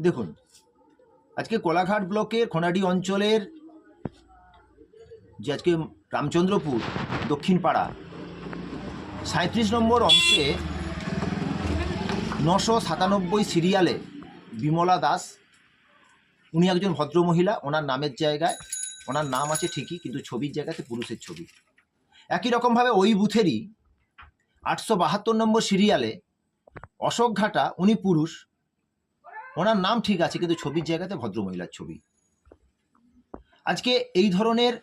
দেখুন, আজকে কোলাঘাট ব্লকের খোনাডি অঞ্চলের যে আজকে রামচন্দ্রপুর দক্ষিণ পাড়া 37 নম্বর অংশে 997 সিরিয়ালে বিমলা দাস, উনি একজন ভদ্রমহিলা। ওনার নামের জায়গায় ওনার নাম আছে ঠিকই, কিন্তু ছবির জায়গাতে পুরুষের ছবি। একই রকমভাবে ওই বুথেরই 872 নম্বর সিরিয়ালে অশোক ঘাটা, উনি পুরুষ, ওনার নাম ঠিক আছে, কিন্তু ছবির জায়গাতে ভদ্রমহিলার ছবি। আজকে এই ধরনের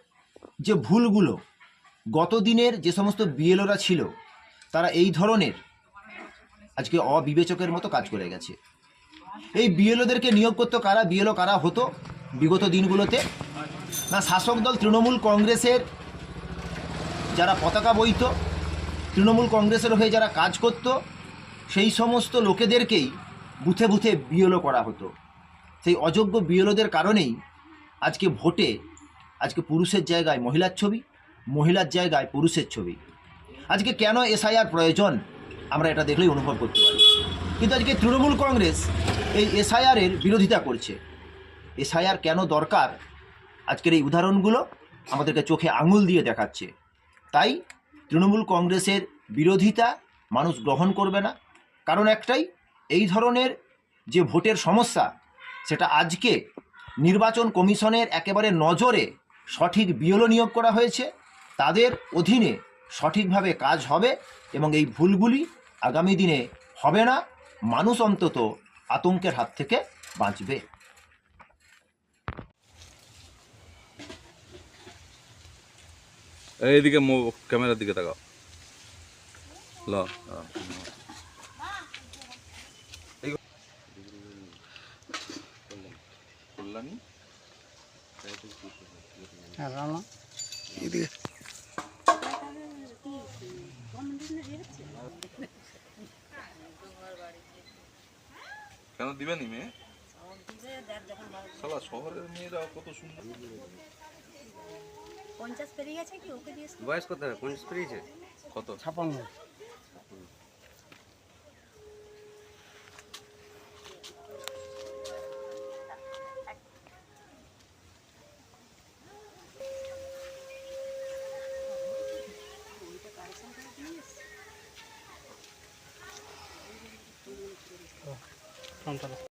যে ভুলগুলো, গত দিনের যে সমস্ত বিএলওরা ছিল তারা এই ধরনের আজকে অবিবেচকের মতো কাজ করে গেছে। এই বিএলওদেরকে নিয়োগ করতো কারা? বিএলও কারা হতো বিগত দিনগুলোতে? না, শাসক দল তৃণমূল কংগ্রেসের যারা পতাকা বইত, তৃণমূল কংগ্রেসের হয়ে যারা কাজ করত, সেই সমস্ত লোকেদেরকেই বুথে বুথে বিএলও করা হতো। সেই অযোগ্য বিএলওদের কারণেই আজকে ভোটে আজকে পুরুষের জায়গায় মহিলার ছবি, মহিলার জায়গায় পুরুষের ছবি। আজকে কেন এসআইআর প্রয়োজন আমরা এটা দেখলেই অনুভব করতে পারি। কিন্তু আজকে তৃণমূল কংগ্রেস এই এসআইআরের বিরোধিতা করছে। এসআইআর কেন দরকার আজকের এই উদাহরণগুলো আমাদেরকে চোখে আঙুল দিয়ে দেখাচ্ছে। তাই তৃণমূল কংগ্রেসের বিরোধিতা মানুষ গ্রহণ করবে না। কারণ একটাই, এই ধরনের যে ভোটের সমস্যা, সেটা আজকে নির্বাচন কমিশনের একেবারে নজরে সঠিক বিএলও নিয়োগ করা হয়েছে, তাদের অধীনে সঠিকভাবে কাজ হবে এবং এই ভুলগুলি আগামী দিনে হবে না। মানুষ অন্তত আতঙ্কের হাত থেকে বাঁচবে। এইদিকে ক্যামেরার দিকে তাকাও। কেন দিবেনি মেয়ে? শালা শহরের মেয়েরা কত সুন্দর। 50 পেরিয়ে গেছে কি? ওকে দিয়ে বয়স কত? 50 পেরিয়েছে? কত? 56। ফোনটা